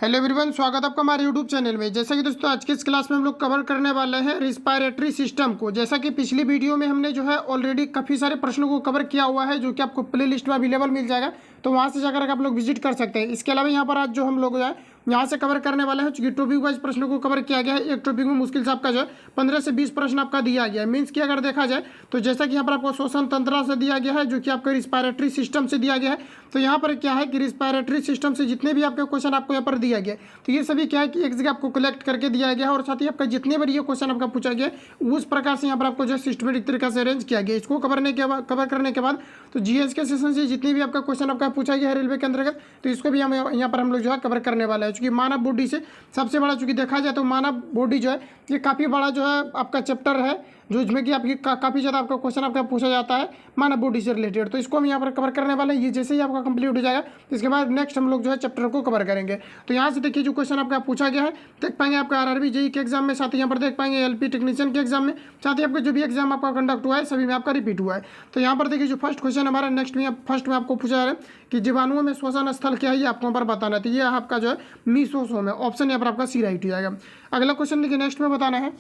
Hello everyone, स्वागत है आपका हमारे यूट्यूब चैनल में। जैसा कि दोस्तों आज की इस क्लास में हम लोग कवर करने वाले हैं रिस्पायरेटरी सिस्टम को। जैसा कि पिछली वीडियो में हमने जो है ऑलरेडी काफ़ी सारे प्रश्नों को कवर किया हुआ है, जो कि आपको प्ले लिस्ट में अवेलेबल मिल जाएगा, तो वहाँ से जाकर आप लोग विजिट कर सकते हैं। इसके अलावा यहाँ पर आज जो हम लोग जो है यहाँ से कवर करने वाले हैं, चूंकि टॉपिक वाइज प्रश्नों को कवर किया गया है। एक टॉपिक में मुश्किल से आपका जो है 15 से 20 प्रश्न आपका दिया गया है। मीन्स की अगर देखा जाए तो जैसा कि यहाँ पर आपको श्वसन तंत्र से दिया गया है, जो कि आपका रिस्पायरेटरी सिस्टम से दिया गया है। तो यहाँ पर क्या है कि रिस्पायरेटरी सिस्टम से जितने भी आपके क्वेश्चन आपको यहाँ पर दिया गया, तो ये सभी क्या है कि एक जगह आपको कलेक्ट करके दिया गया है, और साथ ही आपका जितने बार ये क्वेश्चन आपका पूछा गया उस प्रकार से यहाँ पर आपको जो सिस्टमेटिक तरीके से अरेंज किया गया। इसको कवर करने के बाद तो जीएस के सेशन से जितने भी आपका क्वेश्चन आपका पूछा गया है रेलवे के अंतर्गत, तो इसको भी हम यहाँ पर हम लोग जो है कवर करने वाला है। चूँकि मानव बॉडी से सबसे बड़ा, चूँकि देखा जाए तो मानव बॉडी जो है ये काफ़ी बड़ा जो है आपका चैप्टर है, जो इसमें कि आपकी काफ़ी ज़्यादा आपका क्वेश्चन आपका पूछा जाता है मानव बॉडी से रिलेटेड। तो इसको हम यहाँ पर कवर करने वाले हैं। ये जैसे ही आपका कंप्लीट हो जाएगा तो इसके बाद नेक्स्ट हम लोग जो है चैप्टर को कवर करेंगे। तो यहाँ से देखिए जो क्वेश्चन आपका पूछा गया है, देख पाएंगे आपका आरआरबी जेई के एग्जाम में, साथ ही यहाँ पर देख पाएंगे एलपी टेक्नीशियन के एग्जाम में, साथ ही आपका जो भी एग्जाम आपका कंडक्ट हुआ है सभी में आपका रिपीट हुआ है। तो यहाँ पर देखिए जो फर्स्ट क्वेश्चन हमारा नेक्स्ट में फर्स्ट में आपको पूछा जा रहा है कि जीवाणुओं में श्वसन स्थल क्या है, ये आपको पर बताना है। तो ये आपका जो है मीसोसोम है, ऑप्शन यहाँ पर आपका सी राइट हो जाएगा। अगला क्वेश्चन देखिए नेक्स्ट में बताना है,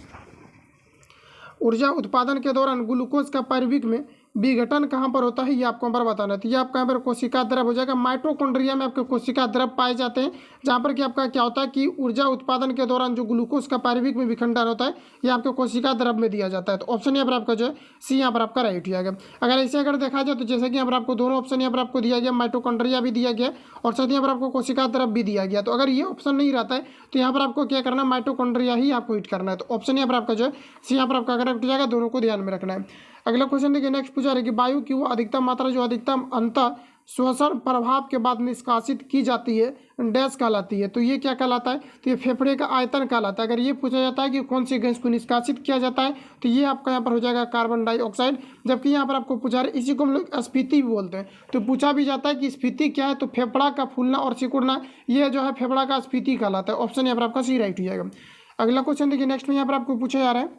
ऊर्जा उत्पादन के दौरान ग्लूकोज का परिवेग में विघटन कहाँ पर होता है, ये आपको यहाँ पर बताना है। तो ये आपका यहाँ पर कोशिका द्रव हो जाएगा। माइटोकॉन्ड्रिया में आपके कोशिका द्रव पाए जाते हैं, जहाँ पर कि आपका क्या होता है कि ऊर्जा उत्पादन के दौरान जो ग्लूकोज का परिवेग में विखंडन होता है, ये आपके कोशिका द्रव में दिया जाता है। तो ऑप्शन यहाँ पर आपका जो है सी यहाँ पर आपका राइट हो जाएगा। अगर ऐसे अगर देखा जाए तो जैसे कि यहाँ पर आपको दोनों ऑप्शन यहाँ पर आपको दिया गया, माइटोकॉन्ड्रिया भी दिया गया और साथ ही यहाँ पर आपको कोशिका द्रव भी दिया गया। तो अगर ये ऑप्शन नहीं रहता है तो यहाँ पर आपको क्या करना है, माइटोकॉन्ड्रिया ही आपको हिट करना है। तो ऑप्शन यहाँ पर आपका जो है सी यहाँ पर आपका करेक्ट हो जाएगा। दोनों को ध्यान में रखना है। अगला क्वेश्चन देखिए नेक्स्ट पूछा रहे कि वायु की वो अधिकतम मात्रा जो अधिकतम अंतः श्वसन प्रभाव के बाद निष्कासित की जाती है डैश कहलाती है। तो ये क्या कहलाता है, तो ये फेफड़े का आयतन कहलाता है। अगर ये पूछा जाता है कि कौन सी गैस को निष्कासित किया जाता है, तो ये आपका यहाँ पर हो जाएगा कार्बन डाइऑक्साइड। जबकि यहाँ पर आपको पूछा रहे, इसी को हम लोग स्फीति भी बोलते हैं। तो पूछा भी जाता है कि स्फीति क्या है, तो फेफड़ा का फूलना और सिकुड़ना, ये जो है फेफड़ा का स्फीति कहलाता है। ऑप्शन यहाँ पर आपका सी राइट हो जाएगा। अगला क्वेश्चन देखिए नेक्स्ट में यहाँ पर आपको पूछा जा रहा है,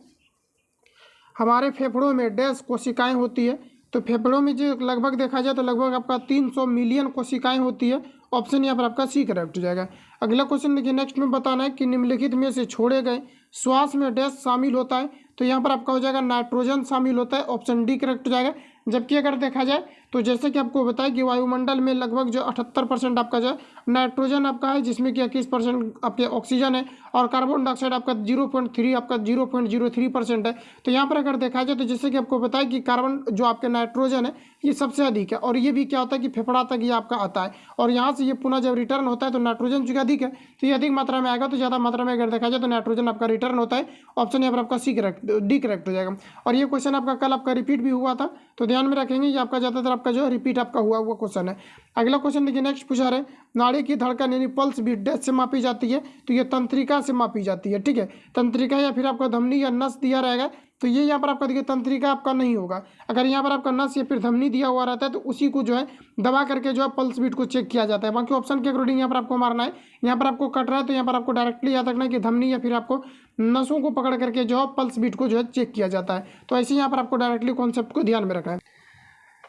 हमारे फेफड़ों में डैश कोशिकाएं होती है। तो फेफड़ों में जो लगभग देखा जाए तो लगभग आपका 300 मिलियन कोशिकाएं होती है। ऑप्शन यहाँ पर आपका सी करेक्ट हो जाएगा। अगला क्वेश्चन देखिए नेक्स्ट में बताना है कि निम्नलिखित में से छोड़े गए श्वास में डैश शामिल होता है। तो यहाँ पर आपका हो जाएगा नाइट्रोजन शामिल होता है। ऑप्शन डी करेक्ट हो जाएगा। जबकि अगर देखा जाए तो जैसे कि आपको बताया कि वायुमंडल में लगभग जो 78% आपका जो नाइट्रोजन आपका है, जिसमें कि 21% आपके ऑक्सीजन है, और कार्बन डाइऑक्साइड आपका 0.3 आपका 0.03% है। तो यहाँ पर अगर देखा जाए तो जैसे कि आपको बताया कि कार्बन जो आपके नाइट्रोजन है ये सबसे अधिक है, और ये भी क्या होता है कि फेफड़ा तक ये आपका आता है, और यहाँ से ये पुनः जब रिटर्न होता है तो नाइट्रोजन चूंकि अधिक है तो ये अधिक मात्रा में आएगा, तो ज़्यादा मात्रा में अगर देखा जाए तो नाइट्रोजन आपका रिटर्न होता है। ऑप्शन यहाँ पर आपका सी करेक्ट डी करेक्ट हो जाएगा। और ये क्वेश्चन आपका कल आपका रिपीट भी हुआ था, तो ध्यान में रखेंगे ये आपका ज़्यादातर आपका जो है रिपीट आपका हुआ क्वेश्चन है। अगला क्वेश्चन देखिए नेक्स्ट पूछा रहे, नाड़ी की धड़कन यानी पल्स भी डैश से मापी जाती है। तो ये तंत्रिका से मापी जाती है, ठीक है। तंत्रिका या फिर आपका धमनी या नस दिया रहेगा, तो ये यहाँ पर आपका देखिए तंत्रिका आपका नहीं होगा। अगर यहाँ पर आपका नस या फिर धमनी दिया हुआ रहता है तो उसी को जो है दबा करके जो है पल्स बीट को चेक किया जाता है। बाकी ऑप्शन के अकॉर्डिंग यहाँ पर आपको मारना है। यहाँ पर आपको कट रहा है तो यहाँ पर आपको डायरेक्टली याद रखना है कि धमनी या फिर आपको नसों को पकड़ करके जो है पल्स बीट को जो है चेक किया जाता है। तो ऐसे यहाँ पर आपको डायरेक्टली कॉन्सेप्ट को ध्यान में रखना है।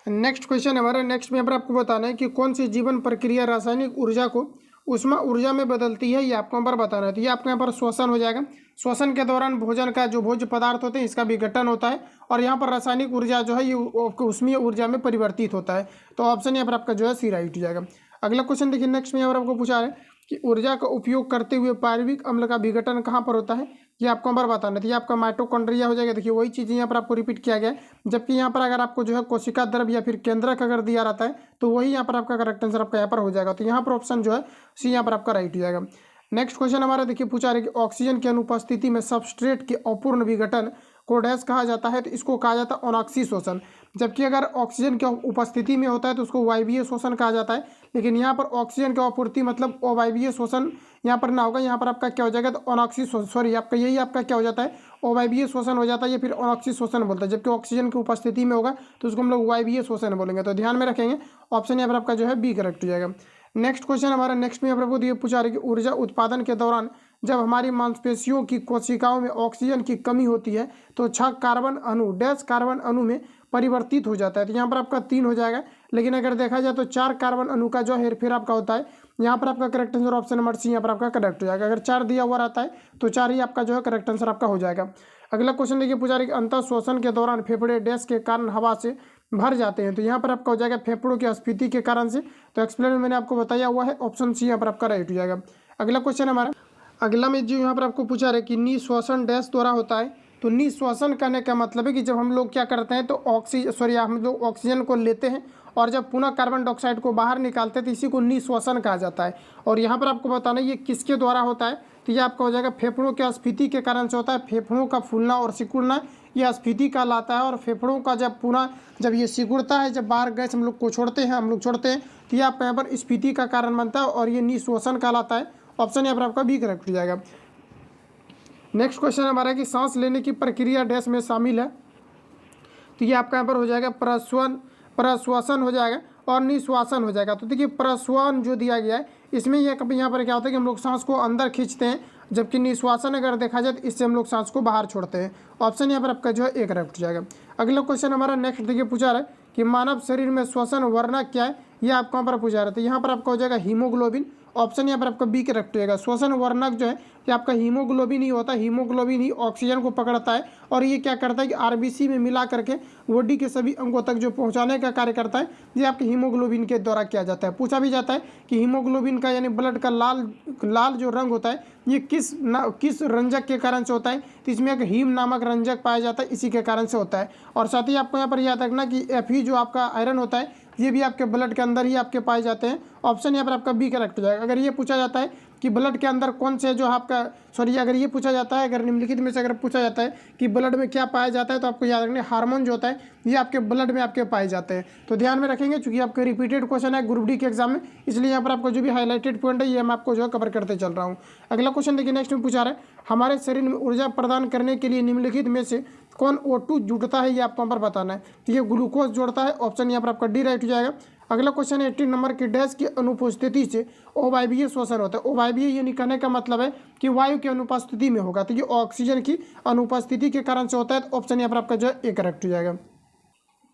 नेक्स्ट क्वेश्चन हमारा नेक्स्ट में यहाँ पर आपको बताना है कि कौन सी जीवन प्रक्रिया रासायनिक ऊर्जा को उष्मा ऊर्जा में बदलती है, ये आपको यहाँ पर बताना है। तो ये आपको यहाँ पर श्वसन हो जाएगा। श्वसन के दौरान भोजन का जो भोज्य पदार्थ होते हैं इसका विघटन होता है, और यहाँ पर रासायनिक ऊर्जा जो है ये उष्मीय ऊर्जा में परिवर्तित होता है। तो ऑप्शन यहाँ पर आपका जो है सी राइट हो जाएगा। अगला क्वेश्चन देखिए नेक्स्ट में यहाँ पर आपको पूछा है कि ऊर्जा का उपयोग करते हुए पार्विक अम्ल का विघटन कहाँ पर होता है, ये आपको यहाँ पर बताना है। ये आपका माइटोकॉन्ड्रिया हो जाएगा। देखिए वही चीज़ यहाँ पर आपको रिपीट किया गया है, जबकि यहाँ पर अगर आपको जो है कोशिका द्रव या फिर केंद्रक अगर दिया रहता है तो वही यहाँ पर आपका करेक्ट आंसर आपका यहाँ पर हो जाएगा। तो यहाँ पर ऑप्शन जो है सी यहाँ पर आपका राइट हो जाएगा। नेक्स्ट क्वेश्चन हमारा देखिए पूछा रहे कि ऑक्सीजन की अनुपस्थिति में सबस्ट्रेट के अपूर्ण विघटन को डैश कहा जाता है। तो इसको कहा जाता है अनाक्सी शोषण। जबकि अगर ऑक्सीजन की उपस्थिति में होता है तो उसको वायवीय शोषण कहा जाता है। लेकिन यहाँ पर ऑक्सीजन की आपूर्ति मतलब अवायवीय शोषण यहाँ पर ना होगा, यहाँ पर आपका क्या हो जाएगा, तो अनाक्सी सॉरी आपका यही आपका क्या हो जाता है, अवायवीय शोषण हो जाता है, या फिर अनाक्सी शोषण बोलता है। जबकि ऑक्सीजन की उपस्थिति में होगा तो उसको हम लोग वायवीय शोषण बोलेंगे। तो ध्यान में रखेंगे ऑप्शन यहाँ पर आपका जो है बी करेक्ट हो जाएगा। नेक्स्ट क्वेश्चन हमारा नेक्स्ट में यहाँ पर आपको ये पूछा रहे कि ऊर्जा उत्पादन के दौरान जब हमारी मांसपेशियों की कोशिकाओं में ऑक्सीजन की कमी होती है तो 6 कार्बन अणु डैश कार्बन अणु में परिवर्तित हो जाता है। तो यहाँ पर आपका 3 हो जाएगा। लेकिन अगर देखा जाए तो 4 कार्बन अणु का जो हेरफेर आपका होता है यहाँ पर आपका correct answer option number C यहाँ पर आपका करेक्ट हो जाएगा। अगर 4 दिया हुआ रहता है तो 4 ही आपका जो है करेक्ट आंसर आपका हो जाएगा। अगला क्वेश्चन देखिए पूछा रहा है कि अंतः श्वसन के दौरान फेफड़े डैश के कारण हवा से भर जाते हैं। तो यहाँ पर आपका हो जाएगा फेफड़ों की स्फीति के कारण से। तो एक्सप्लेन मैंने आपको बताया हुआ है, ऑप्शन सी यहाँ पर आपका राइट हो जाएगा। अगला क्वेश्चन हमारा अगला में जो यहाँ पर आपको पूछा रहा है कि निश्वसन डैश द्वारा होता है। तो निश्वसन करने का मतलब है कि जब हम लोग क्या करते हैं तो हम लोग ऑक्सीजन को लेते हैं और जब पुनः कार्बन डाइऑक्साइड को बाहर निकालते हैं तो इसी को निश्वसन कहा जाता है। और यहाँ पर आपको बताना है ये किसके द्वारा होता है। तो ये आपका हो जाएगा फेफड़ों की स्फीति के कारण से होता है। फेफड़ों का फूलना और सिकुड़ना यह स्फीति कहलाता है। और फेफड़ों का जब ये सिकुड़ता है, जब बाहर गैस हम लोग छोड़ते हैं तो ये आपका यहाँ पर स्फीति का कारण बनता है और ये निश्वसन कहलाता है। ऑप्शन यहाँ पर आपका बी करेक्ट हो जाएगा। नेक्स्ट क्वेश्चन हमारा है कि सांस लेने की प्रक्रिया डैश में शामिल है। तो ये आपका यहाँ पर हो जाएगा प्रश्वसन हो जाएगा और निश्वासन हो जाएगा। तो देखिए प्रश्वासन जो दिया गया है इसमें यहाँ पर क्या होता है कि हम लोग सांस को अंदर खींचते हैं, जबकि निश्वासन अगर देखा जाए तो इससे हम लोग सांस को बाहर छोड़ते हैं। ऑप्शन यहाँ पर आपका जो है एक करेक्ट हो जाएगा। अगला क्वेश्चन हमारा नेक्स्ट देखिए पूछा रहा है कि मानव शरीर में श्वसन वर्णक क्या है, यह आपको यहाँ पर पूछा रहा है। तो यहाँ पर आपका हो जाएगा हीमोग्लोबिन। ऑप्शन यहाँ पर आपका बी करेक्ट होगा। श्वसन वर्णक जो है ये आपका हीमोग्लोबिन ही होता है। हीमोग्लोबिन ही ऑक्सीजन को पकड़ता है और ये क्या करता है कि आरबीसी में मिला करके बॉडी के सभी अंगों तक जो पहुंचाने का कार्य करता है, ये आपके हीमोग्लोबिन के द्वारा किया जाता है। पूछा भी जाता है कि हीमोग्लोबिन का यानी ब्लड का लाल जो रंग होता है ये किस रंजक के कारण से होता है। तो इसमें एक हीम नामक रंजक पाया जाता है, इसी के कारण से होता है। और साथ ही आपको यहाँ पर याद रखना कि Fe जो आपका आयरन होता है ये भी आपके ब्लड के अंदर ही आपके पाए जाते हैं। ऑप्शन यहाँ पर आपका बी करेक्ट हो जाएगा। अगर ये पूछा जाता है कि ब्लड के अंदर कौन से जो आपका अगर ये पूछा जाता है, अगर निम्नलिखित में से अगर पूछा जाता है कि ब्लड में क्या पाया जाता है, तो आपको याद रखना हार्मोन जो होता है ये आपके ब्लड में आपके पाए जाते हैं। तो ध्यान में रखेंगे, चूंकि आपके रिपीटेड क्वेश्चन है ग्रुप डी के एग्जाम में, इसलिए यहाँ पर आपको जो भी हाईलाइटेड पॉइंट है ये मैं आपको जो कवर करते चल रहा हूँ। अगला क्वेश्चन देखिए नेक्स्ट में पूछा रहा है हमारे शरीर में ऊर्जा प्रदान करने के लिए निम्नलिखित में से कौन O2 जुड़ता है, ये आपको यहाँ पर बताना है। तो ये ग्लूकोज जोड़ता है। ऑप्शन यहाँ पर आपका डी राइट हो जाएगा। अगला क्वेश्चन है 18 नंबर की डैश की अनुपस्थिति से अवायवीय श्वसन होता है। अवायवीय यानी कहने का मतलब है कि वायु की अनुपस्थिति में होगा। तो ये ऑक्सीजन की अनुपस्थिति के कारण से होता है। तो ऑप्शन यहाँ पर आपका जो है ए करेक्ट हो जाएगा।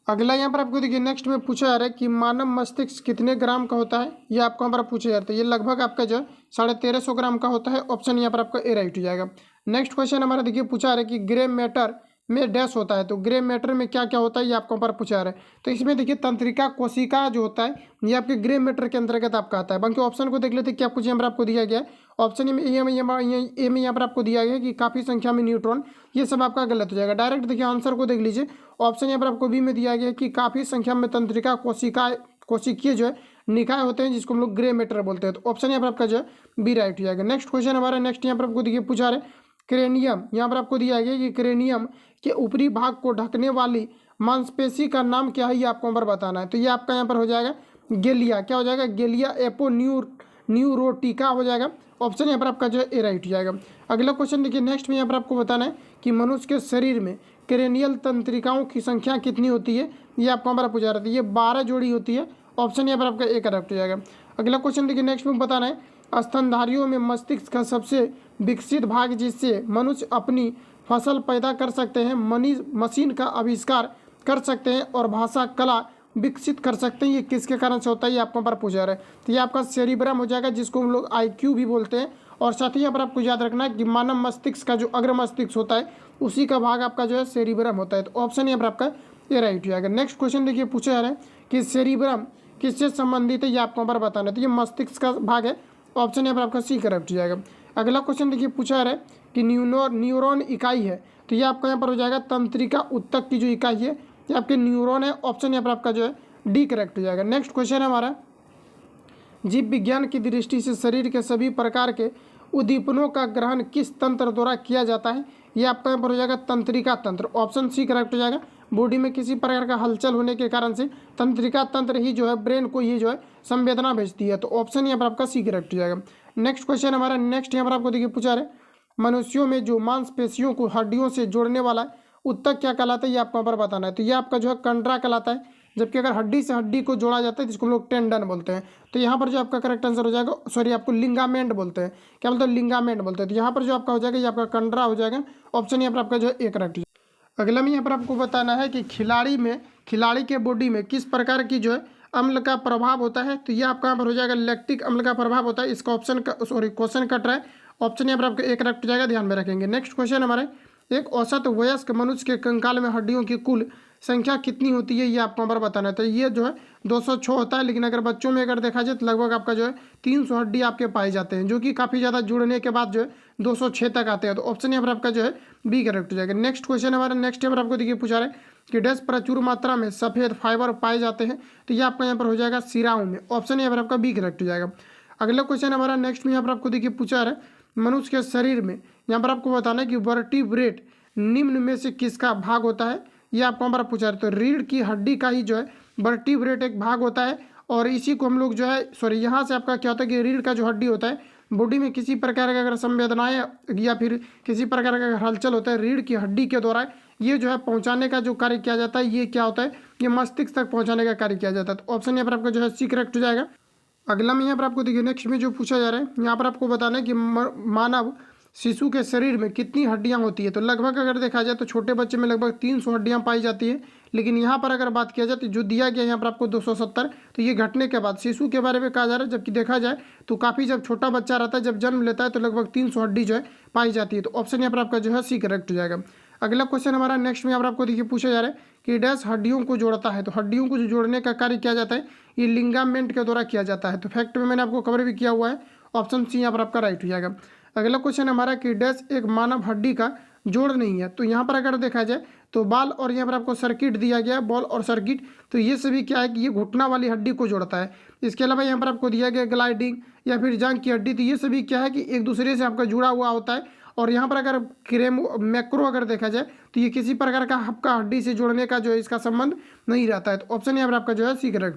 अगला यहाँ पर आपको देखिए नेक्स्ट में पूछा जा रहा है कि मानव मस्तिष्क कितने ग्राम का होता है, ये आपको यहाँ पर पूछा जाता है। ये लगभग आपका जो है 1350 ग्राम का होता है। ऑप्शन यहाँ पर आपका ए राइट हो जाएगा। नेक्स्ट क्वेश्चन हमारा देखिए पूछा रहा है कि ग्रे मैटर में डैश होता है। तो ग्रे मैटर में क्या क्या होता है ये आपको यहाँ पर पूछा रहा है। तो इसमें देखिए तंत्रिका कोशिका जो होता है ये आपके ग्रे मैटर के अंतर्गत आपका आता है। बाकी ऑप्शन को देख लेते क्या कुछ यहाँ पर आपको दिया गया है। ऑप्शन ए में यहाँ पर आपको दिया गया है कि काफ़ी संख्या में न्यूट्रॉन, ये सब आपका गलत हो जाएगा। डायरेक्ट देखिए आंसर को देख लीजिए। ऑप्शन यहाँ पर आपको बी में दिया गया है कि काफ़ी संख्या में तंत्रिका कोशिकीय जो है निकाय होते हैं, जिसको हम लोग ग्रे मैटर बोलते हैं। तो ऑप्शन यहाँ पर आपका जो है बी राइट हो जाएगा। नेक्स्ट क्वेश्चन हमारा नेक्स्ट यहाँ पर आपको देखिए पूछा रहे क्रेनियम, यहाँ पर आपको दिया गया कि क्रेनियम के ऊपरी भाग को ढकने वाली मांसपेशी का नाम क्या है, ये आपको यहाँ पर बताना है। तो ये आपका यहाँ पर हो जाएगा गेलिया, क्या हो जाएगा गेलिया एपोन्यूरोटिका हो जाएगा। ऑप्शन यहाँ पर आपका जो है ए राइट हो जाएगा। अगला क्वेश्चन देखिए नेक्स्ट में यहाँ पर आपको बताना है कि मनुष्य के शरीर में क्रेनियल तंत्रिकाओं की संख्या कितनी होती है, ये आपको यहाँ पर पूछा रहा था। ये 12 जोड़ी होती है। ऑप्शन यहाँ पर आपका ए करेक्ट हो जाएगा। अगला क्वेश्चन देखिए नेक्स्ट में बताना है स्तनधारियों में मस्तिष्क का सबसे विकसित भाग जिससे मनुष्य अपनी फसल पैदा कर सकते हैं, मशीन का आविष्कार कर सकते हैं और भाषा कला विकसित कर सकते हैं, ये किसके कारण से होता है, ये आपको पर पूछा रहा है। तो ये आपका सेरिब्रम हो जाएगा, जिसको हम लोग IQ भी बोलते हैं। और साथ ही यहाँ पर आपको याद रखना है कि मानव मस्तिष्क का जो अग्र मस्तिष्क होता है उसी का भाग आपका जो है सेरिब्रम होता है। तो ऑप्शन यहाँ पर आपका ये राइट हो जाएगा। नेक्स्ट क्वेश्चन देखिए पूछा जा रहा है कि सेरिब्रम किससे संबंधित है, ये आपको पर बताना है। तो ये मस्तिष्क का भाग है। ऑप्शन यहाँ पर आपका सी करेक्ट हो जाएगा। अगला क्वेश्चन देखिए पूछा जा रहा है कि न्यूरॉन इकाई है। तो ये आपका यहाँ पर हो जाएगा तंत्रिका उत्तक की जो इकाई है ये आपके न्यूरॉन है। ऑप्शन यहाँ पर आपका जो है डी करेक्ट हो जाएगा। नेक्स्ट क्वेश्चन है हमारा जीव विज्ञान की दृष्टि से शरीर के सभी प्रकार के उद्दीपनों का ग्रहण किस तंत्र द्वारा किया जाता है, ये आपका यहाँ पर हो जाएगा तंत्रिका तंत्र। ऑप्शन सी करेक्ट हो जाएगा। बॉडी में किसी प्रकार का हलचल होने के कारण से तंत्रिका तंत्र ही जो है ब्रेन को ये जो है संवेदना भेजती है। तो ऑप्शन यहाँ पर आपका सी करेक्ट हो जाएगा। नेक्स्ट क्वेश्चन हमारा नेक्स्ट यहाँ पर आपको देखिए पूछा रहे मनुष्यों में जो मांसपेशियों को हड्डियों से जोड़ने वाला उत्तक क्या कहलाता है, ये आपको यहाँ पर बताना है। तो ये आपका जो है कंडरा कहलाता है, जबकि अगर हड्डी से हड्डी को जोड़ा जाता है जिसको हम लोग टेंडन बोलते हैं। तो यहाँ पर जो आपका करेक्ट आंसर हो जाएगा, सॉरी आपको लिंगामेंट बोलते हैं, क्या बोलते हैं लिंगामेंट बोलते हैं। तो यहाँ पर जो आपका हो जाएगा ये आपका कंडरा हो जाएगा। ऑप्शन यहाँ पर आपका जो है ए करेक्ट। अगला में यहाँ पर आपको बताना है कि खिलाड़ी के बॉडी में किस प्रकार की जो है अम्ल का प्रभाव होता है, तो ये आपका यहाँ पर हो जाएगा लैक्टिक अम्ल का प्रभाव होता है। इसका ऑप्शन का क्वेश्चन कट रहा है, ऑप्शन यहाँ पर आपको एक करेक्ट हो जाएगा, ध्यान में रखेंगे। नेक्स्ट क्वेश्चन हमारे, एक औसत वयस्क मनुष्य के कंकाल में हड्डियों की कुल संख्या कितनी होती है, ये आपको हमारा बताना है। तो ये जो है 206 होता है, लेकिन अगर बच्चों में अगर देखा जाए तो लगभग आपका जो है 300 हड्डी आपके पाए जाते हैं, जो कि काफ़ी ज़्यादा जुड़ने के बाद जो है 206 तक आते हैं। तो ऑप्शन यहाँ पर आपका जो है बी करेक्ट हो जाएगा। नेक्स्ट क्वेश्चन हमारा, नेक्स्ट यहाँ पर आपको देखिए पूछा रहा है कि डैश प्रचुर मात्रा में सफ़ेद फाइबर पाए जाते हैं, तो ये आपका यहाँ पर हो जाएगा सिराओं में, ऑप्शन यहाँ पर आपका बी करेक्ट हो जाएगा। अगला क्वेश्चन हमारा नेक्स्ट में यहाँ पर आपको देखिए पूछा रहा है, मनुष्य के शरीर में यहाँ पर आपको बताना है कि वर्टिब्रेट निम्न में से किसका भाग होता है, ये आपको हमारा पूछा है। तो रीढ़ की हड्डी का ही जो है वर्टिब्रेट एक भाग होता है, और इसी को हम लोग जो है यहाँ से आपका क्या होता है कि रीढ़ का जो हड्डी होता है, बॉडी में किसी प्रकार का अगर संवेदनाएं या फिर किसी प्रकार का हलचल होता है रीढ़ की हड्डी के द्वारा, ये जो है पहुंचाने का जो कार्य किया जाता है, ये क्या होता है, ये मस्तिष्क तक पहुंचाने का कार्य किया जाता है। तो ऑप्शन यहाँ पर आपका जो है सी करेक्ट हो जाएगा। अगला में यहाँ पर आपको देखिए नेक्स्ट में जो पूछा जा रहा है, यहाँ पर आपको बताना है कि मानव शिशु के शरीर में कितनी हड्डियां होती है। तो लगभग अगर देखा जाए तो छोटे बच्चे में लगभग 300 हड्डियां पाई जाती है, लेकिन यहाँ पर अगर बात किया जाए तो जो दिया गया यहाँ पर आपको 270, तो ये घटने के बाद शिशु के बारे में कहा जा रहा है। जबकि देखा जाए तो काफ़ी जब छोटा बच्चा रहता है, जब जन्म लेता है, तो लगभग 300 हड्डी जो है पाई जाती है। तो ऑप्शन यहाँ पर आपका जो है सी करेक्ट हो जाएगा। अगला क्वेश्चन हमारा नेक्स्ट में यहाँ पर आपको देखिए पूछा जा रहा है कि डैश हड्डियों को जोड़ता है। तो हड्डियों को जो जोड़ने का कार्य किया जाता है, ये लिंगामेंट के द्वारा किया जाता है। तो फैक्ट में मैंने आपको कवर भी किया हुआ है, ऑप्शन सी यहाँ पर आपका राइट हो जाएगा। अगला क्वेश्चन हमारा कि डैश एक मानव हड्डी का जोड़ नहीं है। तो यहाँ पर अगर देखा जाए तो बाल और यहाँ पर आपको सर्किट दिया गया है, बॉल और सर्किट, तो ये सभी क्या है कि ये घुटना वाली हड्डी को जोड़ता है। इसके अलावा यहाँ पर आपको दिया गया ग्लाइडिंग या फिर जांघ की हड्डी, तो ये सभी क्या है कि एक दूसरे से आपका जुड़ा हुआ होता है। और यहाँ पर अगर मैक्रो अगर देखा जाए तो ये किसी प्रकार का आपका हड्डी से जोड़ने का जो है इसका संबंध नहीं रहता है। तो ऑप्शन यहाँ पर आपका जो है सी करेक्ट।